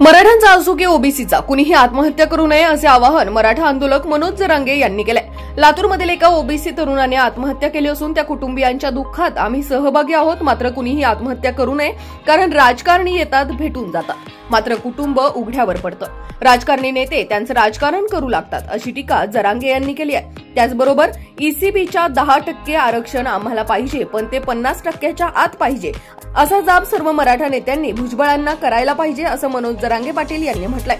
मराठ्यांचा असो की ओबीसीचा कुणीही आत्महत्या करू नये असे आवाहन मराठा आंदोलक मनोज जरांगे यांनी केले। लातूरमधील एका ओबीसी तरुणाने आत्महत्या केली असून त्या कुटुंबियांच्या दुःखात आम्ही सहभागी आहोत। मात्र कुणीही आत्महत्या करू नये, कारण राजकारणी येतात, भेटून जातात, मात्र कुटुंब उघड्यावर पडतं। राजकारणी नेते त्यांचं राजकारण करू लागतात अशी टीका जरांगे यांनी केली आहे। त्याचबरोबर ईसीबीच्या 10% आरक्षण आम्हाला पाहिजे, पण ते 50%च्या आत पाहिजे असा जाब सर्व मराठा नेत्यांनी भुजबळांना करायला पाहिजे असं मनोज जरांगे पाटील यांनी म्हटलंय।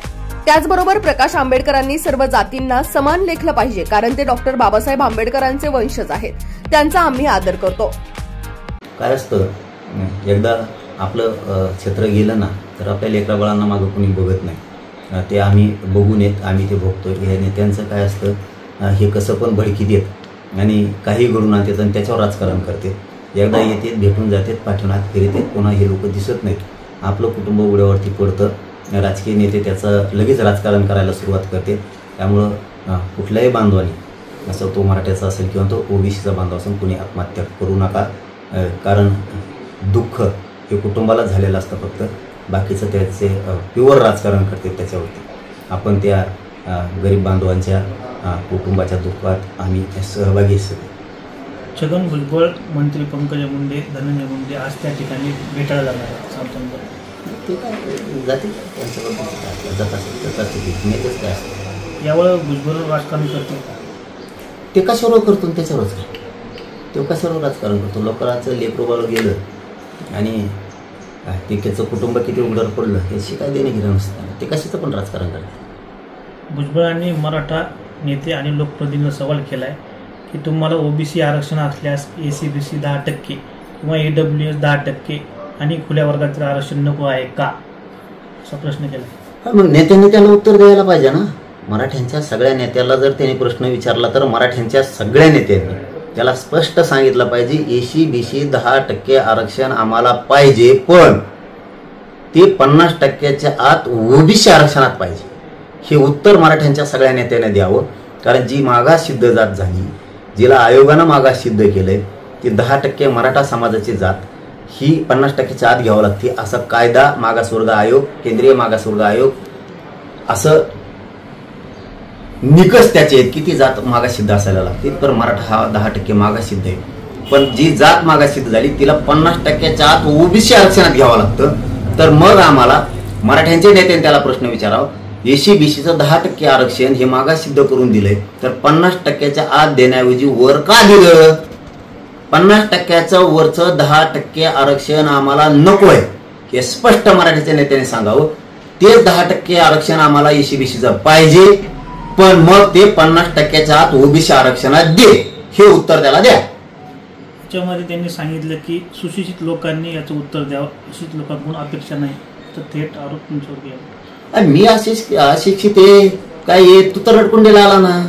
त्याचबरोबर प्रकाश आंबेडकरांनी सर्व जातींना समान लेखलं पाहिजे, कारण ते डॉक्टर बाबासाहेब आंबेडकरांचे वंशज आहेत, त्यांचा आम्ही आदर करतो। काय असतं, एकदा आपलं क्षेत्र गेलं ना तर आपल्या लेकराबाळांना मागं कोणी बघत नाही। ते आम्ही बघून येत, आम्ही ते भोगतोय। या नेत्यांचं काय असतं, हे कसं पण भडकी देत आणि काही घडून आणतात आणि त्याच्यावर राजकारण करते। एकदा येते, भेटून जातात, पाठवण्यात फिरते, पुन्हा हे लोक दिसत नाहीत। आपलं कुटुंब उघड्यावरती पडतं, राजकीय नेते त्याचं लगेच राजकारण करायला सुरुवात करते। त्यामुळं कुठल्याही बांधवाने, असं तो मराठ्याचा असेल किंवा तो ओबीसीचा बांधव असेल, कुणी आत्महत्या करू नका, कारण दुःख हे कुटुंबाला झालेलं असतं। फक्त बाकीचं त्याचे प्युअर राजकारण करते त्याच्यावरती। आपण त्या गरीब बांधवांच्या कुटुंबाच्या दुःखात आम्ही सहभागी असतो। छगन भुजबळ, मंत्री पंकजा मुंडे, धनंजय मुंडे आज त्या ठिकाणी भेटायला जाणार आहेत। ते काय जाते नेतेच काय असतं, यावेळेस भुजबळ राजकारण करतो। ते कशावर करतो, त्याच्यावरच तो कशावर राजकारण करतो। लोकांचं लेकरोबाला गेलं आणि त्याचं कुटुंब किती उघड्यावर पडलं हे काय देणे घेणं नसतं, ते कशाचं पण राजकारण करतात। भुजबळांनी मराठा नेते आणि लोकप्रतिनिधींना सवाल केलाय की तुम्हाला ओबीसी आरक्षण असल्यास एसीबीसी 10% किंवा ईडब्ल्यूएस 10% आणि खुल्या वर्गातील आरक्षण नको आहे का, असा प्रश्न केला। मग नेत्यांनी त्याला उत्तर द्यायला पाहिजे ना। मराठ्यांच्या सगळ्या नेत्याला जर त्यांनी प्रश्न विचारला तर मराठ्यांच्या सगळ्या नेत्यांनी त्याला स्पष्ट सांगितलं पाहिजे, एसीबीसी 10% आरक्षण आम्हाला पाहिजे, पण ते 50%च्या आत ओबीसी आरक्षणात पाहिजे। हे उत्तर मराठ्यांच्या सगळ्या नेत्यांनी द्यावं, कारण जी मागास सिद्ध जात झाली, जिला आयोगानं मागास सिद्ध केलंय, ती 10% मराठा समाजाची जात ही 50%च्या आत घ्यावं लागते, असं कायदा मागासवर्ग आयोग, केंद्रीय मागासवर्ग आयोग असं निकष त्याचे आहेत की ती जात मागासिद्ध असायला लागते। तर मराठा हा 10% मागासिद्ध आहे, पण जी जात मागासिद्ध झाली तिला 50%च्या आत ओबीसी आरक्षणात घ्यावं लागतं। तर मग आम्हाला मराठ्यांच्या नेत्यांनी त्याला प्रश्न विचारावा, एसीबीसीचं 10% आरक्षण हे मागासिद्ध करून दिलंय, तर 50%च्या आत देण्याऐवजी वर का दिलं? 50%चं वरचं 10% आरक्षण आम्हाला नकोय हे स्पष्ट मराठ्याच्या नेत्याने सांगावं। ते 10% आरक्षण आम्हाला एसीबीसीचं पाहिजे, पण मग ते 50%च्या आत ओबीसी आरक्षणात दे, हे उत्तर त्याला द्या। त्याच्यामध्ये त्यांनी सांगितलं की सुशिक्षित लोकांनी याचं उत्तर द्यावं, अशिक्षित लोकांकडून अपेक्षा नाही, तर थेट आरोप तुमच्यावर घ्यावा। मी अशिक्षित आहे काय, तू तर रटकुंडीला आला ना,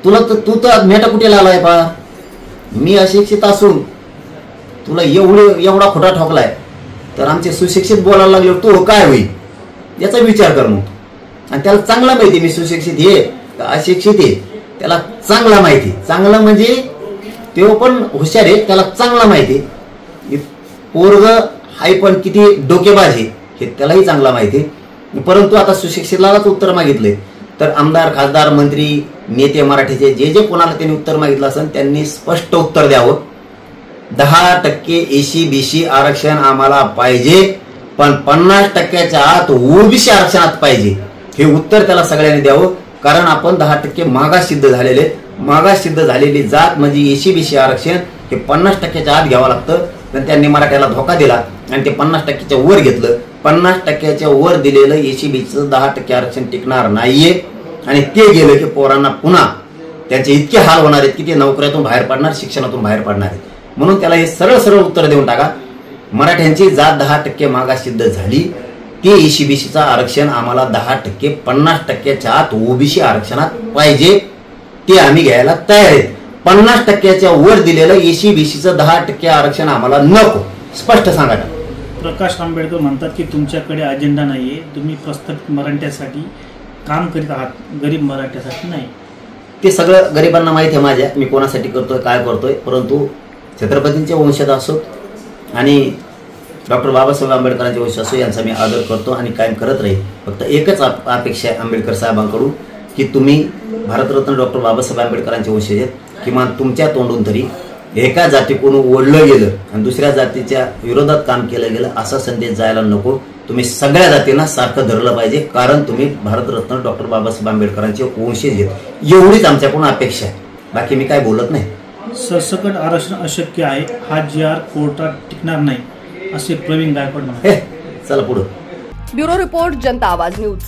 तू तर मेटा कुठेला आलाय पा। मी अशिक्षित असून तुला एवढा खोटा ठोकलाय, तर आमचे सुशिक्षित बोलायला लागले तू काय होईल याचा विचार कर मग। आणि त्याला चांगला माहिती मी सुशिक्षित आहे का अशिक्षित आहे, त्याला चांगला माहिती। चांगलं म्हणजे तो पण हुशार आहे, त्याला चांगला माहिती। पोरग हाय पण किती डोकेबाज आहे हे त्यालाही चांगला माहिती। परंतु आता सुशिक्षितलाच उत्तर मागितले, तर आमदार, खासदार, मंत्री, नेते मराठीचे जे कोणाला त्यांनी उत्तर मागितलं असेल त्यांनी स्पष्ट उत्तर द्यावं। 10% एसीबीसी आरक्षण आम्हाला पाहिजे, पण 50%च्या आत ओबीसी आरक्षणात पाहिजे, हे उत्तर त्याला सगळ्यांनी द्यावं। कारण आपण 10% मागास सिद्ध झालेले, मागास सिद्ध झालेली जात म्हणजे एसीबीसी आरक्षण हे 50%च्या आत घ्यावं लागतं। तर त्यांनी मराठ्याला धोका दिला आणि ते 50%च्या वर घेतलं। 50%च्या वर दिलेलं एसीबीसीचं 10% आरक्षण टिकणार नाहीये, आणि ते गेलं की पोरांना पुन्हा त्यांचे इतके हाल होणार आहेत की ते नोकऱ्यातून बाहेर पडणार, शिक्षणातून बाहेर पडणार आहेत। म्हणून त्याला हे सरळ सरळ उत्तर देऊन टाका, मराठ्यांची जात 10% मागास सिद्ध झाली, ते एसीबीसीचं आरक्षण आम्हाला 10%, 50%च्या आत ओबीसी आरक्षणात पाहिजे, ते आम्ही घ्यायला तयार आहेत। 50%च्या वर दिलेलं एसीबीसीचं 10% आरक्षण आम्हाला नको, स्पष्ट सांगा। प्रकाश आंबेडकर म्हणतात की तुमच्याकडे अजेंडा नाहीये, तुम्ही प्रस्थापित मराठ्यासाठी काम करीत आहात, गरीब मराठ्यासाठी नाही। ते सगळं गरिबांना माहिती आहे माझ्या, मी कोणासाठी करतोय, काय करतोय। परंतु छत्रपतींचे वंशज असोत आणि डॉक्टर बाबासाहेब आंबेडकरांचे वंशज असो यांचा मी आदर करतो आणि कायम करत राहील. फक्त एकच अपेक्षा आहे आंबेडकर साहेबांकडून की तुम्ही भारतरत्न डॉक्टर बाबासाहेब आंबेडकरांचे वंशज आहेत. किमान तुमच्या तोंडून तरी एका जातीकडून ओढलं गेलं आणि दुसऱ्या जातीच्या विरोधात काम केलं गेलं असा संदेश जायला नको. तुम्ही सगळ्या जातींना सारखं धरलं पाहिजे, कारण तुम्ही भारतरत्न डॉक्टर बाबासाहेब आंबेडकरांचे वंशज आहेत. एवढीच आमच्याकडून अपेक्षा आहे, बाकी मी काय बोलत नाही. सरसकट आरक्षण अशक्य आहे, हा GR कोर्टात टिकणार नाही असे प्रवीण गायकवाड म्हणाले. चला पुढे. ब्युरो रिपोर्ट, जनता आवाज न्यूज.